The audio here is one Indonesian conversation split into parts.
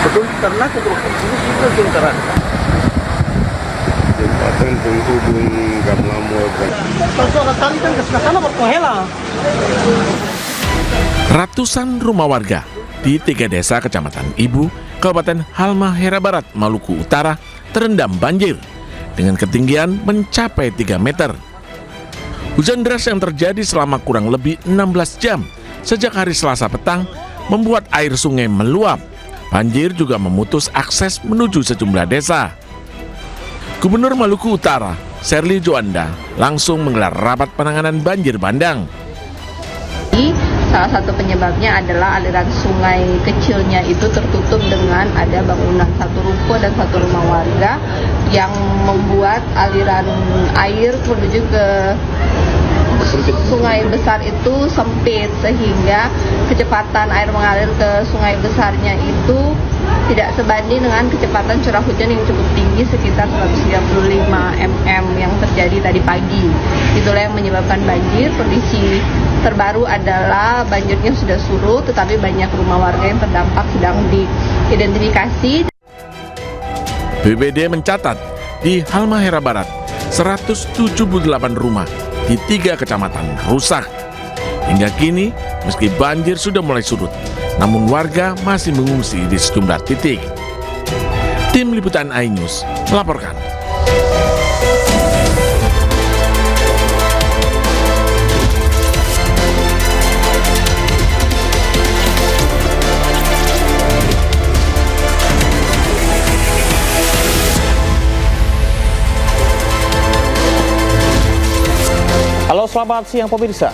betul karena ini kita sementara. Jembatan penghubung Gamlamor dan ratusan rumah warga di 3 desa Kecamatan Ibu, Kabupaten Halmahera Barat, Maluku Utara terendam banjir dengan ketinggian mencapai 3 meter. Hujan deras yang terjadi selama kurang lebih 16 jam sejak hari Selasa petang membuat air sungai meluap. Banjir juga memutus akses menuju sejumlah desa. Gubernur Maluku Utara, Sherly Juanda, langsung menggelar rapat penanganan banjir bandang. Salah satu penyebabnya adalah aliran sungai kecilnya itu tertutup dengan ada bangunan satu ruko dan satu rumah warga yang membuat aliran air menuju ke sungai besar itu sempit, sehingga kecepatan air mengalir ke sungai besarnya itu tidak sebanding dengan kecepatan curah hujan yang cukup tinggi sekitar 135 mm yang terjadi tadi pagi. Itulah yang menyebabkan banjir. Kondisi terbaru adalah banjirnya sudah surut, tetapi banyak rumah warga yang terdampak sedang diidentifikasi. BPBD mencatat di Halmahera Barat 178 rumah di 3 kecamatan rusak. Hingga kini, meski banjir sudah mulai surut, namun warga masih mengungsi di sejumlah titik. Tim Liputan iNews melaporkan. Halo, selamat siang pemirsa.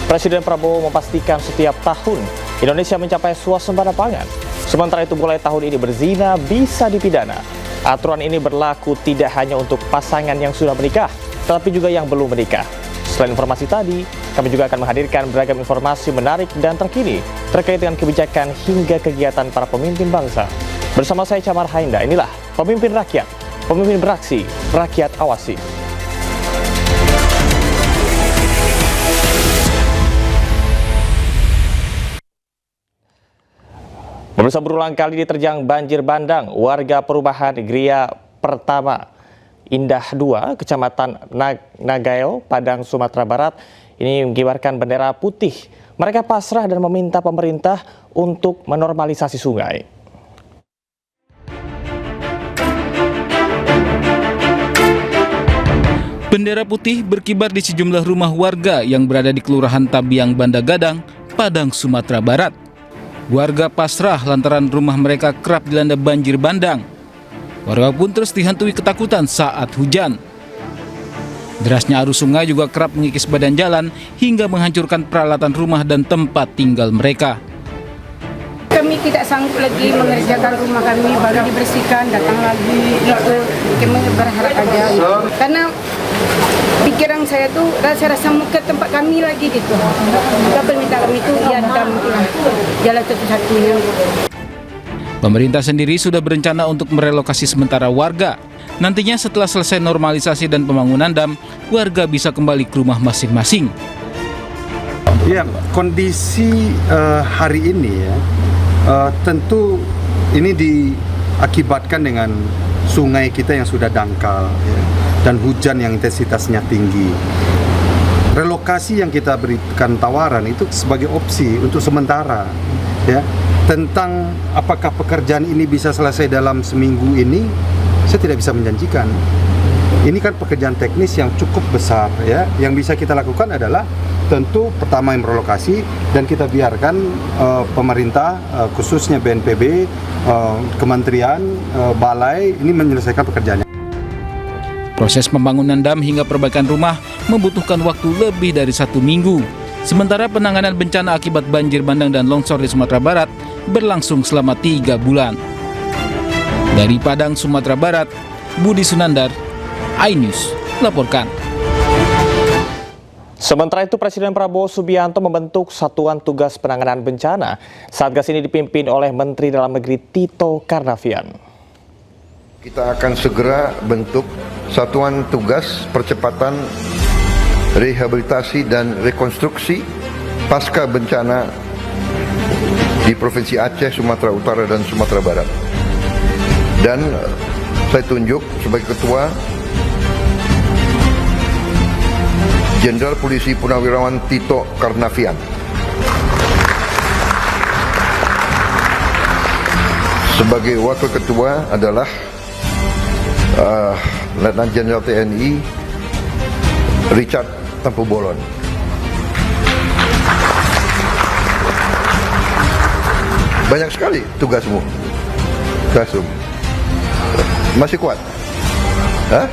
Presiden Prabowo memastikan setiap tahun Indonesia mencapai swasembada pangan. Sementara itu mulai tahun ini berzina bisa dipidana. Aturan ini berlaku tidak hanya untuk pasangan yang sudah menikah, tetapi juga yang belum menikah. Selain informasi tadi, kami juga akan menghadirkan beragam informasi menarik dan terkini terkait dengan kebijakan hingga kegiatan para pemimpin bangsa. Bersama saya Camar Hainda, inilah Pemimpin Rakyat, Pemimpin Beraksi, Rakyat Awasi. Pemirsa, berulang kali diterjang banjir bandang warga perumahan Gria Pertama Indah 2, Kecamatan Nagayo, Padang, Sumatera Barat, ini mengibarkan bendera putih. Mereka pasrah dan meminta pemerintah untuk menormalisasi sungai. Bendera putih berkibar di sejumlah rumah warga yang berada di Kelurahan Tabiang, Banda Gadang, Padang, Sumatera Barat. Warga pasrah lantaran rumah mereka kerap dilanda banjir bandang. Warga pun terus dihantui ketakutan saat hujan. Derasnya arus sungai juga kerap mengikis badan jalan hingga menghancurkan peralatan rumah dan tempat tinggal mereka. Kami tidak sanggup lagi mengerjakan rumah kami, baru dibersihkan, datang lagi, itu kami berharap aja. Karena pikiran saya tuh rasa mau ke tempat kami lagi gitu. Kita permintaan kami itu ya jalan satu-satunya. Pemerintah sendiri sudah berencana untuk merelokasi sementara warga. Nantinya setelah selesai normalisasi dan pembangunan dam, warga bisa kembali ke rumah masing-masing. Ya, kondisi hari ini ya, tentu ini diakibatkan dengan sungai kita yang sudah dangkal ya, dan hujan yang intensitasnya tinggi. Relokasi yang kita berikan tawaran itu sebagai opsi untuk sementara ya. Tentang apakah pekerjaan ini bisa selesai dalam seminggu ini, saya tidak bisa menjanjikan. Ini kan pekerjaan teknis yang cukup besar ya. Yang bisa kita lakukan adalah tentu pertama yang merelokasi, dan kita biarkan pemerintah khususnya BNPB, kementerian, balai ini menyelesaikan pekerjaannya. Proses pembangunan dam hingga perbaikan rumah membutuhkan waktu lebih dari 1 minggu. Sementara penanganan bencana akibat banjir bandang dan longsor di Sumatera Barat berlangsung selama 3 bulan. Dari Padang, Sumatera Barat, Budi Sunandar, iNews laporkan. Sementara itu, Presiden Prabowo Subianto membentuk Satuan Tugas Penanganan Bencana. Satgas ini dipimpin oleh Menteri Dalam Negeri Tito Karnavian. kita akan segera bentuk Satuan Tugas Percepatan Rehabilitasi dan Rekonstruksi Pasca Bencana di Provinsi Aceh, Sumatera Utara, dan Sumatera Barat. Dan saya tunjuk sebagai Ketua Jenderal Polisi Purnawirawan Tito Karnavian. Sebagai Wakil Ketua adalah Letnan Jenderal TNI Richard Tempu Bolon. Banyak sekali tugasmu, Kasum. Masih kuat? Hah?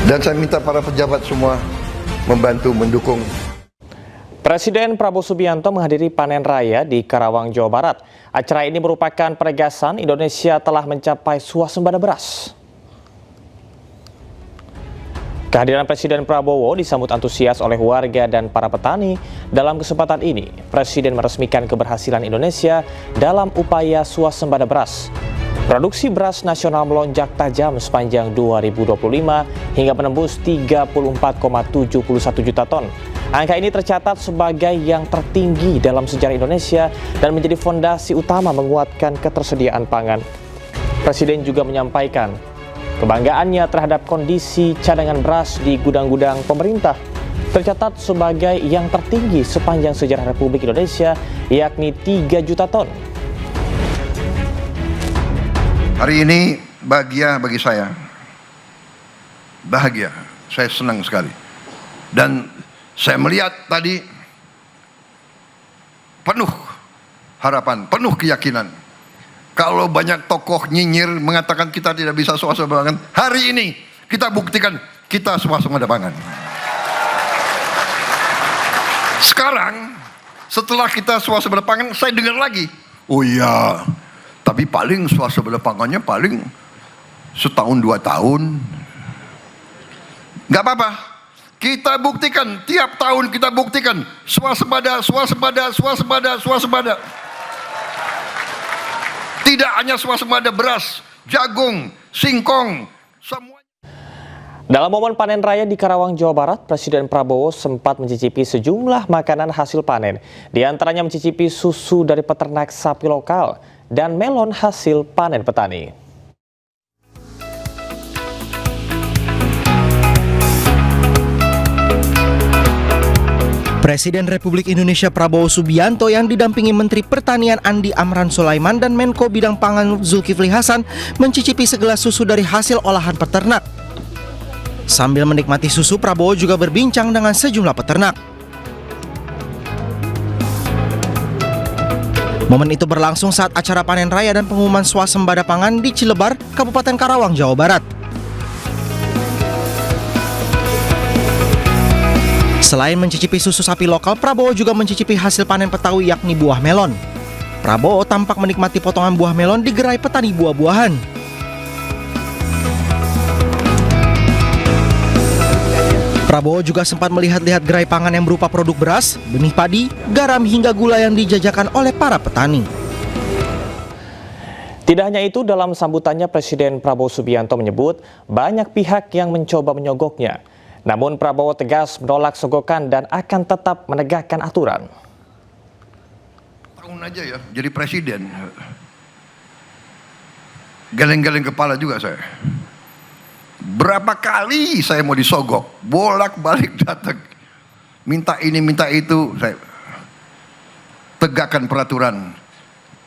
Dan saya minta para pejabat semua membantu, mendukung. Presiden Prabowo Subianto menghadiri panen raya di Karawang, Jawa Barat. Acara ini merupakan penegasan Indonesia telah mencapai swasembada beras. Kehadiran Presiden Prabowo disambut antusias oleh warga dan para petani. Dalam kesempatan ini, Presiden meresmikan keberhasilan Indonesia dalam upaya swasembada beras. Produksi beras nasional melonjak tajam sepanjang 2025 hingga menembus 34,71 juta ton. Angka ini tercatat sebagai yang tertinggi dalam sejarah Indonesia dan menjadi fondasi utama menguatkan ketersediaan pangan. Presiden juga menyampaikan kebanggaannya terhadap kondisi cadangan beras di gudang-gudang pemerintah, tercatat sebagai yang tertinggi sepanjang sejarah Republik Indonesia, yakni 3 juta ton. Hari ini bahagia bagi saya. Bahagia, saya senang sekali. Dan saya melihat tadi penuh harapan, penuh keyakinan. Kalau banyak tokoh nyinyir mengatakan kita tidak bisa swasembada pangan, hari ini kita buktikan kita swasembada pangan. Sekarang setelah kita swasembada pangan, saya dengar lagi, oh iya, tapi paling swasembada pangannya paling setahun 2 tahun. Nggak apa-apa. Kita buktikan, tiap tahun kita buktikan swasembada. Tidak hanya swasembada beras, jagung, singkong, semua. Dalam momen panen raya di Karawang, Jawa Barat, Presiden Prabowo sempat mencicipi sejumlah makanan hasil panen. Di antaranya mencicipi susu dari peternak sapi lokal dan melon hasil panen petani. Presiden Republik Indonesia Prabowo Subianto yang didampingi Menteri Pertanian Andi Amran Sulaiman dan Menko Bidang Pangan Zulkifli Hasan mencicipi segelas susu dari hasil olahan peternak. Sambil menikmati susu, Prabowo juga berbincang dengan sejumlah peternak. Momen itu berlangsung saat acara panen raya dan pengumuman swasembada pangan di Cilebar, Kabupaten Karawang, Jawa Barat. Selain mencicipi susu sapi lokal, Prabowo juga mencicipi hasil panen Betawi yakni buah melon. Prabowo tampak menikmati potongan buah melon di gerai petani buah-buahan. Prabowo juga sempat melihat-lihat gerai pangan yang berupa produk beras, benih padi, garam hingga gula yang dijajakan oleh para petani. Tidak hanya itu, dalam sambutannya Presiden Prabowo Subianto menyebut banyak pihak yang mencoba menyogoknya. Namun Prabowo tegas menolak sogokan dan akan tetap menegakkan aturan. Tahun aja ya, jadi presiden. Geleng-geleng kepala juga saya. Berapa kali saya mau disogok, bolak-balik datang. Minta ini, minta itu. Saya tegakkan peraturan,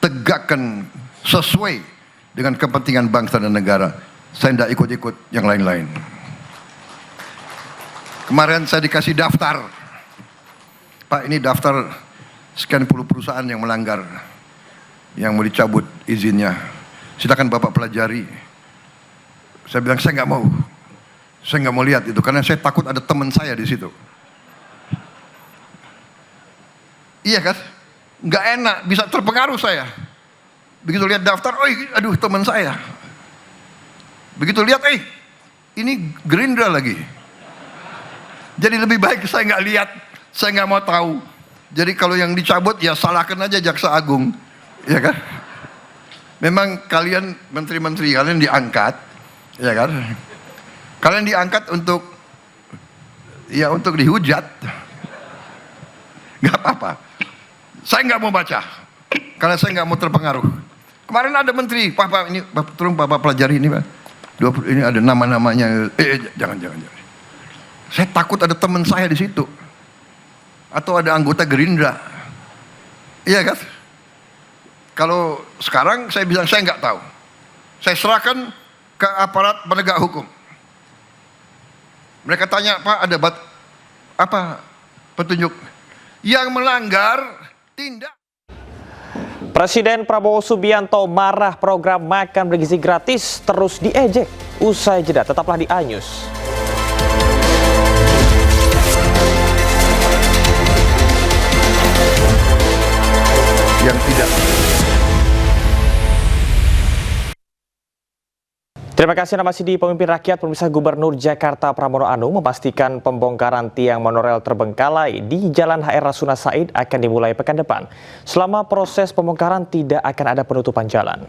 tegakkan sesuai dengan kepentingan bangsa dan negara. Saya tidak ikut-ikut yang lain-lain. Kemarin saya dikasih daftar, Pak, ini daftar sekian puluh perusahaan yang melanggar, yang mau dicabut izinnya. Silakan Bapak pelajari. Saya bilang saya nggak mau lihat itu karena saya takut ada teman saya di situ. Iya kan? Nggak enak, bisa terpengaruh saya. Begitu lihat daftar, aduh teman saya. Begitu lihat, ini Gerindra lagi. Jadi lebih baik saya nggak lihat, saya nggak mau tahu. Jadi kalau yang dicabut ya salahkan aja Jaksa Agung, ya kan? Memang kalian menteri-menteri kalian diangkat, ya kan? Kalian diangkat untuk dihujat. Nggak apa-apa. Saya nggak mau baca, karena saya nggak mau terpengaruh. Kemarin ada menteri, Pak, ini tolong Bapak pelajari ini, Pak. Ini ada nama-namanya. Jangan. Saya takut ada teman saya di situ, atau ada anggota Gerindra. Iya kan? Kalau sekarang saya bilang saya nggak tahu. Saya serahkan ke aparat penegak hukum. Mereka tanya, Pak, ada apa petunjuk? Yang melanggar tindak. Presiden Prabowo Subianto marah program makan bergizi gratis terus diejek. Usai jeda, tetaplah di iNews. Yang tidak. Terima kasih, Anda masih di Pemimpin Rakyat. Pemirsa, Gubernur Jakarta Pramono Anung memastikan pembongkaran tiang monorail terbengkalai di Jalan HR Rasuna Said akan dimulai pekan depan. Selama proses pembongkaran tidak akan ada penutupan jalan.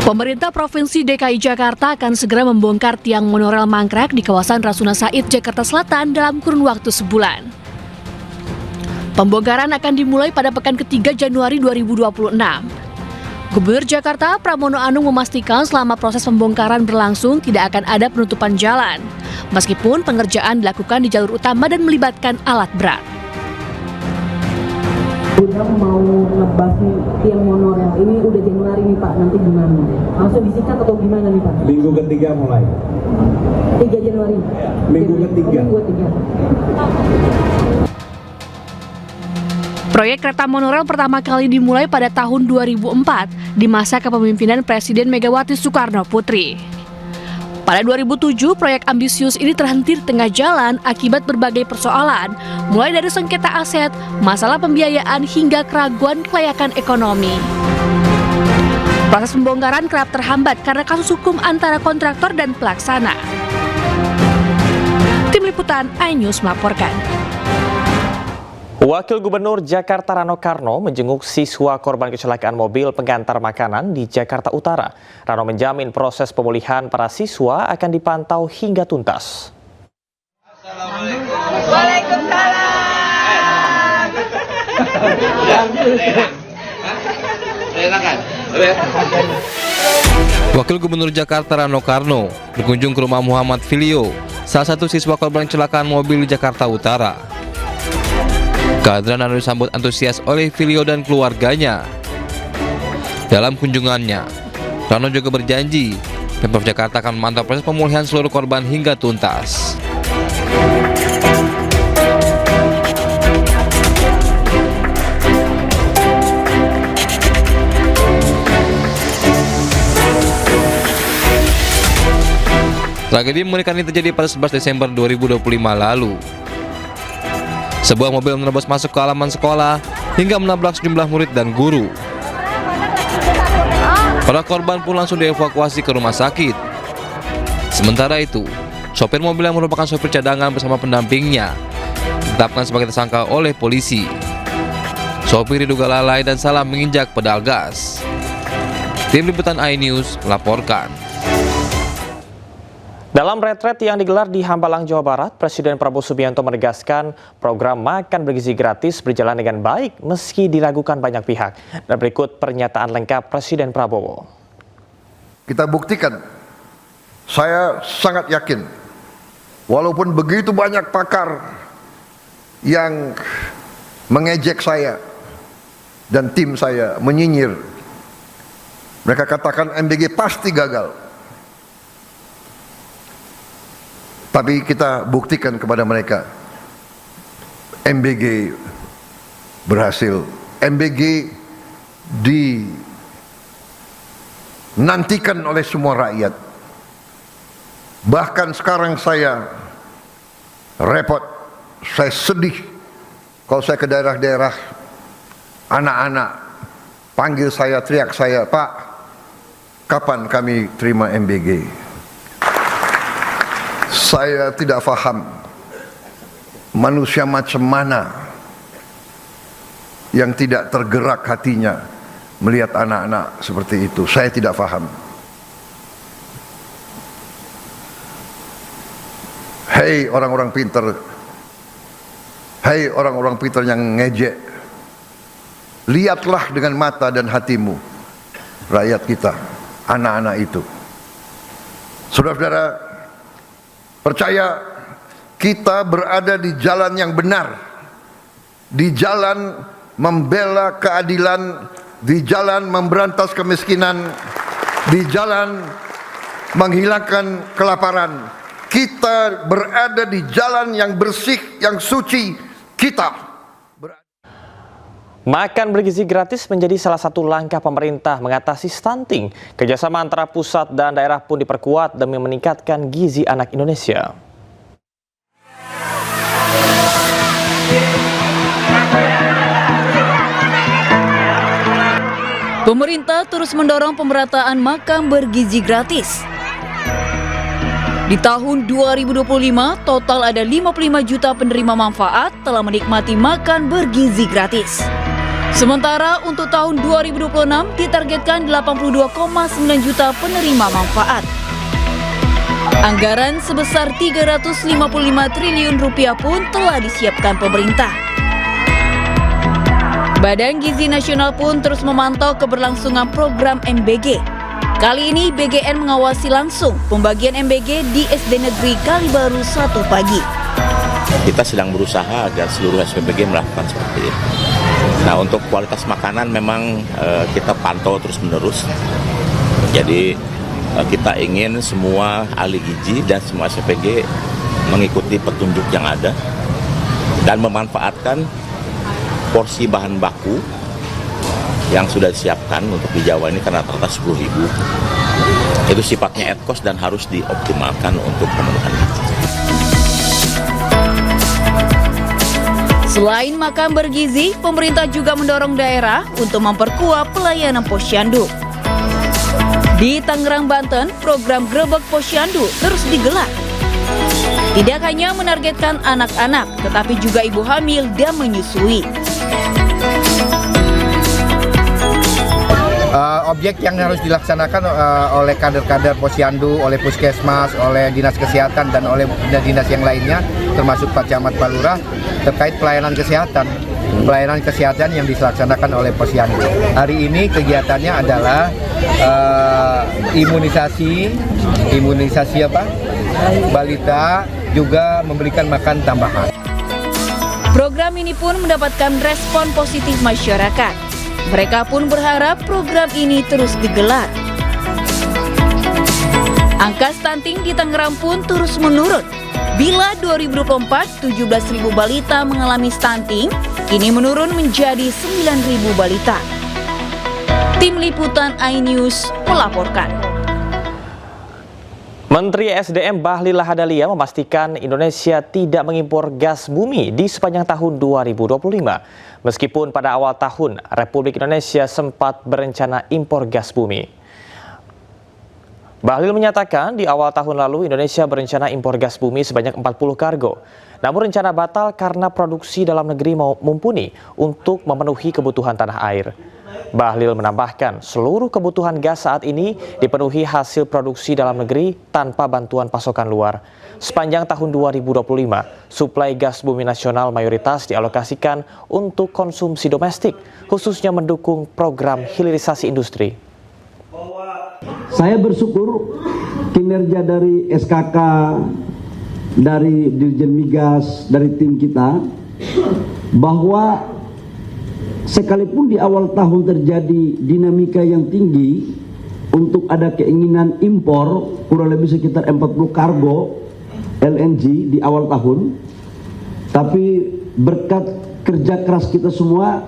Pemerintah Provinsi DKI Jakarta akan segera membongkar tiang monorail mangkrak di kawasan Rasuna Said, Jakarta Selatan dalam kurun waktu sebulan. Pembongkaran akan dimulai pada pekan ketiga Januari 2026. Gubernur Jakarta Pramono Anung memastikan selama proses pembongkaran berlangsung tidak akan ada penutupan jalan, meskipun pengerjaan dilakukan di jalur utama dan melibatkan alat berat. Udah mau nebas tiang monorail ini udah Januari nih Pak, nanti gimana? Langsung disikat atau gimana nih Pak? Minggu ketiga mulai. 3 Januari? Minggu ketiga. Proyek kereta monorail pertama kali dimulai pada tahun 2004 di masa kepemimpinan Presiden Megawati Soekarno Putri. Pada 2007, proyek ambisius ini terhenti di tengah jalan akibat berbagai persoalan, mulai dari sengketa aset, masalah pembiayaan, hingga keraguan kelayakan ekonomi. Proses pembongkaran kerap terhambat karena kasus hukum antara kontraktor dan pelaksana. Tim Liputan iNews melaporkan. Wakil Gubernur Jakarta Rano Karno menjenguk siswa korban kecelakaan mobil pengantar makanan di Jakarta Utara. Rano menjamin proses pemulihan para siswa akan dipantau hingga tuntas. Wakil Gubernur Jakarta Rano Karno berkunjung ke rumah Muhammad Filio, salah satu siswa korban kecelakaan mobil di Jakarta Utara. Kehadiran Rano disambut antusias oleh Filio dan keluarganya. Dalam kunjungannya, Rano juga berjanji Pemprov Jakarta akan memantau proses pemulihan seluruh korban hingga tuntas. Tragedi mengerikan ini terjadi pada 11 Desember 2025 lalu. Sebuah mobil menerobos masuk ke halaman sekolah hingga menabrak sejumlah murid dan guru. Para korban pun langsung dievakuasi ke rumah sakit. Sementara itu, sopir mobil yang merupakan sopir cadangan bersama pendampingnya ditetapkan sebagai tersangka oleh polisi. Sopir diduga lalai dan salah menginjak pedal gas. Tim Liputan iNews melaporkan. Dalam retret yang digelar di Hambalang, Jawa Barat, Presiden Prabowo Subianto menegaskan program makan bergizi gratis berjalan dengan baik meski diragukan banyak pihak. Dan berikut pernyataan lengkap Presiden Prabowo. Kita buktikan, saya sangat yakin, walaupun begitu banyak pakar yang mengejek saya dan tim saya, menyinyir, mereka katakan MBG pasti gagal. Tapi kita buktikan kepada mereka, MBG berhasil. MBG dinantikan oleh semua rakyat. Bahkan sekarang saya repot, saya sedih kalau saya ke daerah-daerah, anak-anak panggil saya, teriak saya, Pak, kapan kami terima MBG? Saya tidak paham manusia macam mana yang tidak tergerak hatinya melihat anak-anak seperti itu. Saya tidak paham. Hei orang-orang pintar, hei orang-orang pintar yang ngejek, lihatlah dengan mata dan hatimu rakyat kita, anak-anak itu. Saudara-saudara, percaya kita berada di jalan yang benar, di jalan membela keadilan, di jalan memberantas kemiskinan, di jalan menghilangkan kelaparan. Kita berada di jalan yang bersih, yang suci. Makan bergizi gratis menjadi salah satu langkah pemerintah mengatasi stunting. Kerjasama antara pusat dan daerah pun diperkuat demi meningkatkan gizi anak Indonesia. Pemerintah terus mendorong pemerataan makan bergizi gratis. Di tahun 2025, total ada 55 juta penerima manfaat telah menikmati makan bergizi gratis. Sementara untuk tahun 2026 ditargetkan 82,9 juta penerima manfaat. Anggaran sebesar 355 triliun rupiah pun telah disiapkan pemerintah. Badan Gizi Nasional pun terus memantau keberlangsungan program MBG. Kali ini BGN mengawasi langsung pembagian MBG di SD Negeri Kalibaru 1 Pagi. Kita sedang berusaha agar seluruh SPBG melakukan seperti itu. Nah, untuk kualitas makanan memang kita pantau terus-menerus. Jadi kita ingin semua ahli gizi dan semua SPBG mengikuti petunjuk yang ada dan memanfaatkan porsi bahan baku yang sudah disiapkan untuk di Jawa ini karena rata-rata 10.000. Itu sifatnya ad cost dan harus dioptimalkan untuk pemenuhan. Selain makan bergizi, pemerintah juga mendorong daerah untuk memperkuat pelayanan posyandu. Di Tangerang, Banten, program Grebek Posyandu terus digelar. Tidak hanya menargetkan anak-anak, tetapi juga ibu hamil dan menyusui. Objek yang harus dilaksanakan oleh kader-kader posyandu, oleh puskesmas, oleh dinas kesehatan dan oleh dinas yang lainnya, termasuk Pak Camat, Pak Lurah, terkait pelayanan kesehatan yang dilaksanakan oleh posyandu. Hari ini kegiatannya adalah imunisasi balita, juga memberikan makan tambahan. Program ini pun mendapatkan respon positif masyarakat. Mereka pun berharap program ini terus digelar. Angka stunting di Tangerang pun terus menurun. Bila 2024 17.000 balita mengalami stunting, kini menurun menjadi 9.000 balita. Tim Liputan iNews melaporkan. Menteri SDM Bahlil Lahadalia memastikan Indonesia tidak mengimpor gas bumi di sepanjang tahun 2025. Meskipun pada awal tahun Republik Indonesia sempat berencana impor gas bumi. Bahlil menyatakan di awal tahun lalu Indonesia berencana impor gas bumi sebanyak 40 kargo. Namun rencana batal karena produksi dalam negeri mumpuni untuk memenuhi kebutuhan tanah air. Bahlil menambahkan seluruh kebutuhan gas saat ini dipenuhi hasil produksi dalam negeri tanpa bantuan pasokan luar. Sepanjang tahun 2025, suplai gas bumi nasional mayoritas dialokasikan untuk konsumsi domestik, khususnya mendukung program hilirisasi industri. Saya bersyukur kinerja dari SKK, dari Dirjen Migas, dari tim kita, bahwa sekalipun di awal tahun terjadi dinamika yang tinggi untuk ada keinginan impor kurang lebih sekitar 40 kargo LNG di awal tahun, tapi berkat kerja keras kita semua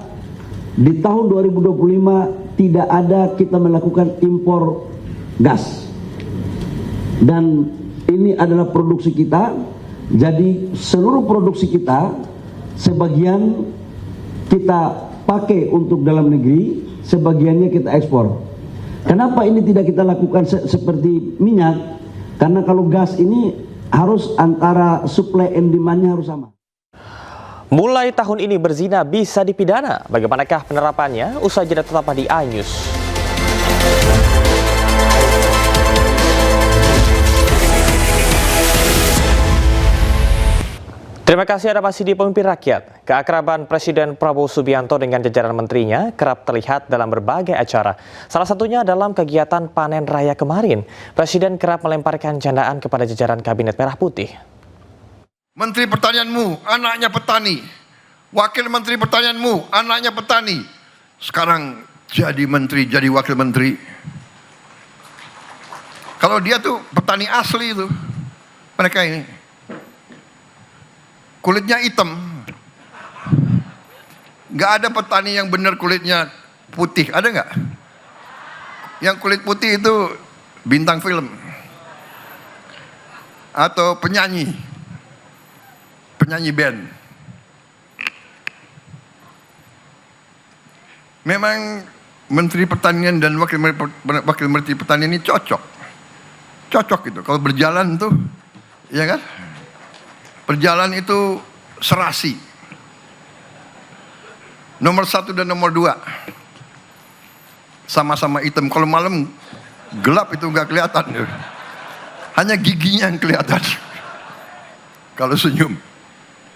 di tahun 2025 tidak ada kita melakukan impor gas, dan ini adalah produksi kita. Jadi seluruh produksi kita sebagian kita pakai untuk dalam negeri, sebagiannya kita ekspor. Kenapa ini tidak kita lakukan seperti minyak? Karena kalau gas ini harus antara supply and demand-nya harus sama. Mulai tahun ini berzina bisa dipidana. Bagaimanakah penerapannya? Usai jeda tetaplah di iNews. Terima kasih Anda masih di Pemimpin Rakyat. Keakraban Presiden Prabowo Subianto dengan jajaran menterinya kerap terlihat dalam berbagai acara. Salah satunya dalam kegiatan panen raya kemarin. Presiden kerap melemparkan candaan kepada jajaran Kabinet Merah Putih. Menteri Pertanianmu, anaknya petani. Wakil Menteri Pertanianmu, anaknya petani. Sekarang jadi menteri, jadi wakil menteri. Kalau dia tuh petani asli itu. Mereka ini. Kulitnya hitam. Nggak ada petani yang benar kulitnya putih. Ada nggak? Yang kulit putih itu bintang film. Atau penyanyi. Penyanyi band. Memang Menteri Pertanian dan Wakil Menteri Pertanian ini cocok. Cocok gitu. Kalau berjalan tuh, ya kan? Berjalan itu serasi. Nomor 1 dan nomor 2 sama-sama hitam. Kalau malam gelap itu nggak kelihatan. Hanya giginya yang kelihatan. Kalau senyum.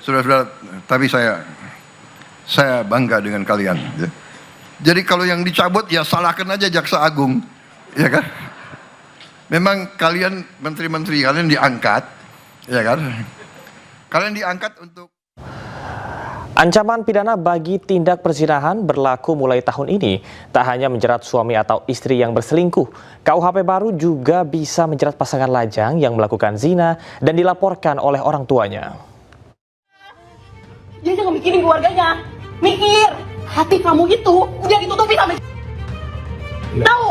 Saudara-saudara, tapi saya bangga dengan kalian. Jadi kalau yang dicabut ya salahkan aja Jaksa Agung, ya kan? Memang kalian menteri-menteri kalian diangkat, ya kan? Kalian diangkat untuk... Ancaman pidana bagi tindak perzinahan berlaku mulai tahun ini. Tak hanya menjerat suami atau istri yang berselingkuh, KUHP baru juga bisa menjerat pasangan lajang yang melakukan zina dan dilaporkan oleh orang tuanya. Dia jangan mikirin keluarganya, mikir hati kamu itu udah ditutupi sama tahu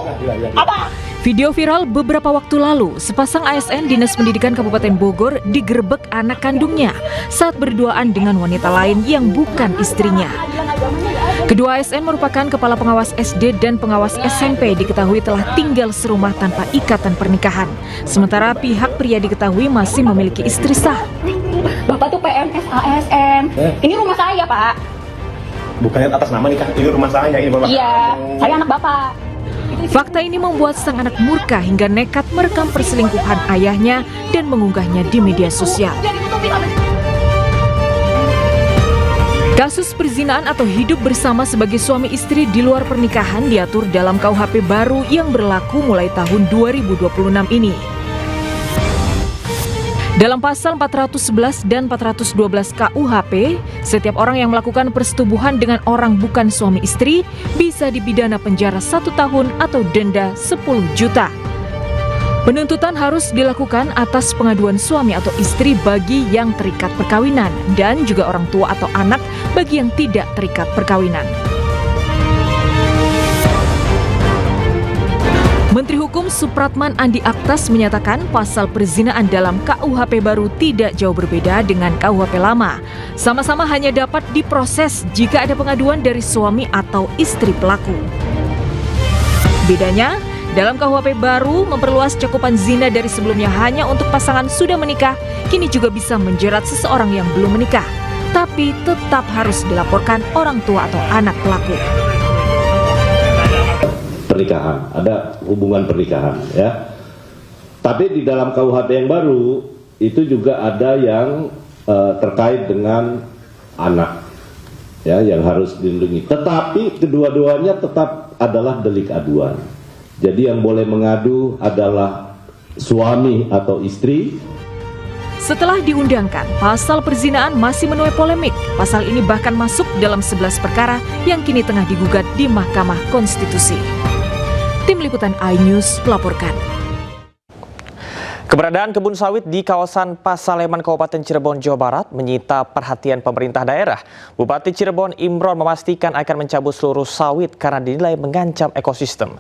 apa? Video viral beberapa waktu lalu, sepasang ASN Dinas Pendidikan Kabupaten Bogor digerebek anak kandungnya saat berduaan dengan wanita lain yang bukan istrinya. Kedua ASN merupakan kepala pengawas SD dan pengawas SMP diketahui telah tinggal serumah tanpa ikatan pernikahan. Sementara pihak pria diketahui masih memiliki istri sah. Bapak tuh PNS ASN. Ini rumah saya, Pak. Bukannya atas nama nikah, ini rumah saya, ini rumah. Iya, saya anak Bapak. Fakta ini membuat sang anak murka hingga nekat merekam perselingkuhan ayahnya dan mengunggahnya di media sosial. Kasus perzinahan atau hidup bersama sebagai suami istri di luar pernikahan diatur dalam KUHP baru yang berlaku mulai tahun 2026 ini. Dalam pasal 411 dan 412 KUHP, setiap orang yang melakukan persetubuhan dengan orang bukan suami istri bisa dipidana penjara 1 tahun atau denda 10 juta. Penuntutan harus dilakukan atas pengaduan suami atau istri bagi yang terikat perkawinan dan juga orang tua atau anak bagi yang tidak terikat perkawinan. Menteri Hukum Supratman Andi Aktas menyatakan pasal perzinahan dalam KUHP baru tidak jauh berbeda dengan KUHP lama. Sama-sama hanya dapat diproses jika ada pengaduan dari suami atau istri pelaku. Bedanya, dalam KUHP baru memperluas cakupan zina dari sebelumnya hanya untuk pasangan sudah menikah, kini juga bisa menjerat seseorang yang belum menikah, tapi tetap harus dilaporkan orang tua atau anak pelaku. Pernikahan, ada hubungan pernikahan, ya. Tapi di dalam KUHP yang baru itu juga ada yang terkait dengan anak, ya, yang harus dilindungi. Tetapi kedua-duanya tetap adalah delik aduan. Jadi yang boleh mengadu adalah suami atau istri. Setelah diundangkan, pasal perzinahan masih menuai polemik. Pasal ini bahkan masuk dalam 11 perkara yang kini tengah digugat di Mahkamah Konstitusi. Tim Liputan iNews melaporkan. Keberadaan kebun sawit di kawasan Pasaleman, Kabupaten Cirebon, Jawa Barat menyita perhatian pemerintah daerah. Bupati Cirebon Imron memastikan akan mencabut seluruh sawit karena dinilai mengancam ekosistem.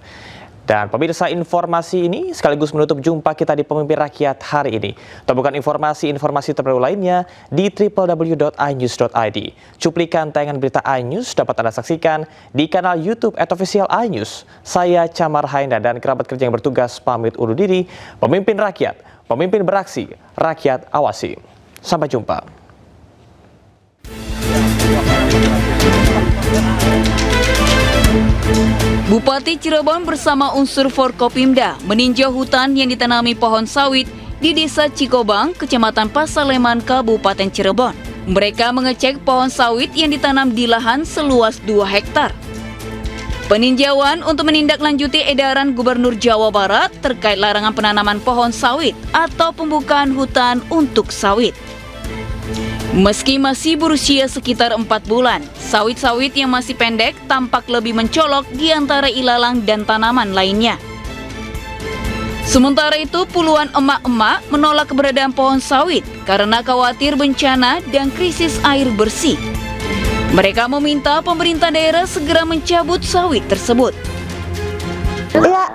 Dan pemirsa, informasi ini sekaligus menutup jumpa kita di Pemimpin Rakyat hari ini. Temukan informasi-informasi terbaru lainnya di www.inews.id. Cuplikan tayangan berita iNews dapat Anda saksikan di kanal YouTube @official iNews. Saya Camar Hainda dan kerabat kerja yang bertugas pamit undur diri. Pemimpin Rakyat, pemimpin beraksi, rakyat awasi. Sampai jumpa. Bupati Cirebon bersama unsur Forkopimda meninjau hutan yang ditanami pohon sawit di Desa Cikobang, Kecamatan Pasaleman, Kabupaten Cirebon. Mereka mengecek pohon sawit yang ditanam di lahan seluas 2 hektar. Peninjauan untuk menindaklanjuti edaran Gubernur Jawa Barat terkait larangan penanaman pohon sawit atau pembukaan hutan untuk sawit. Meski masih berusia sekitar 4 bulan, sawit-sawit yang masih pendek tampak lebih mencolok di antara ilalang dan tanaman lainnya. Sementara itu, puluhan emak-emak menolak keberadaan pohon sawit karena khawatir bencana dan krisis air bersih. Mereka meminta pemerintah daerah segera mencabut sawit tersebut.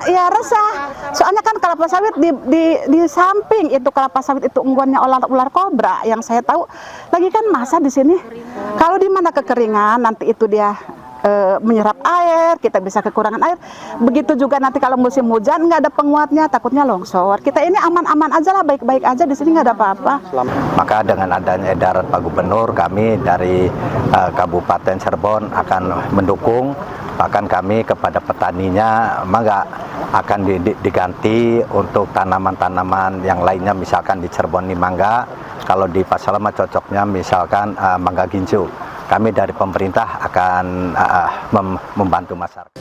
Ya resah. Soalnya kan kelapa sawit di samping itu kelapa sawit itu ungguannya ular kobra yang saya tahu. Lagi kan masa di sini. Kalau di mana kekeringan nanti itu dia menyerap air, kita bisa kekurangan air. Begitu juga nanti kalau musim hujan nggak ada penguatnya, takutnya longsor. Kita ini aman-aman aja lah, baik-baik aja di sini nggak ada apa-apa. Maka dengan adanya edaran Pak Gubernur, kami dari Kabupaten Cirebon akan mendukung. Bahkan kami kepada petaninya maka akan diganti untuk tanaman-tanaman yang lainnya, misalkan di Cirebon ini mangga, kalau di Pasalama cocoknya misalkan mangga gincu. Kami dari pemerintah akan membantu masyarakat.